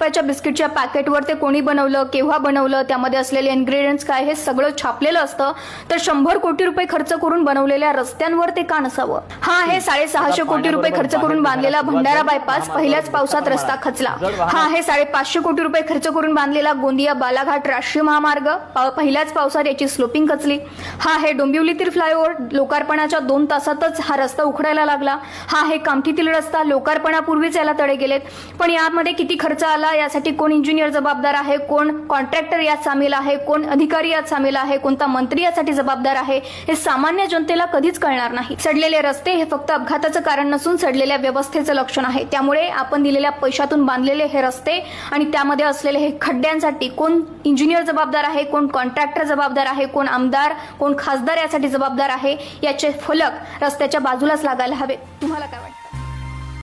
रुपयाच्या बिस्किटच्या पॅकेटवर ते कोणी बनवलं, केव्हा बनवलं, त्यामध्ये असलेले इन्ग्रेडियंट्स काय हे सगळं छापलेलं असतं, तर 100 कोटी रुपये खर्च करून बनवलेल्या रस्त्यांवर ते का नसावं? हा आहे 650 कोटी रुपये खर्च करून बांधलेला भंडारा बायपास, पहिल्याच पावसात रस्ता खचला. हा आहे 550 कोटी रुपये खर्च करून बांधलेला गोंदिया बालाघाट राष्ट्रीय महामार्ग, पहिल्याच पावसात याची स्लोपिंग खचली. हा आहे डोंबिवलीतील फ्लायओव्हर, लोकार्पणाच्या 2 तासातच हा रस्ता उखडायला लागला. हा आहे कामठीतील रस्ता, लोकार्पणापूर्वीच याला तडे गेलेत. पण यामध्ये किती खर्च आला, यासाठी कोण इंजिनियर जबाबदार आहे, कोण कॉन्ट्रॅक्टर यात सामील आहे, कोण अधिकारी यात सामील आहे, कोणता मंत्री यासाठी जबाबदार आहे, हे सामान्य जनतेला कधीच कळणार नाही. सडलेले रस्ते हे फक्त अपघाताचं कारण नसून सडलेल्या व्यवस्थेचं लक्षण आहे. त्यामुळे आपण दिलेल्या पैशातून बांधलेले हे रस्ते आणि त्यामध्ये असलेले हे खड्ड्यांसाठी कोण इंजिनियर जबाबदार आहे, कोण कॉन्ट्रॅक्टर जबाबदार आहे, कोण आमदार, कोण खासदार यासाठी जबाबदार आहे, याचे फलक रस्त्याच्या बाजूलाच लागायला हवे. तुम्हाला काय वाटतं?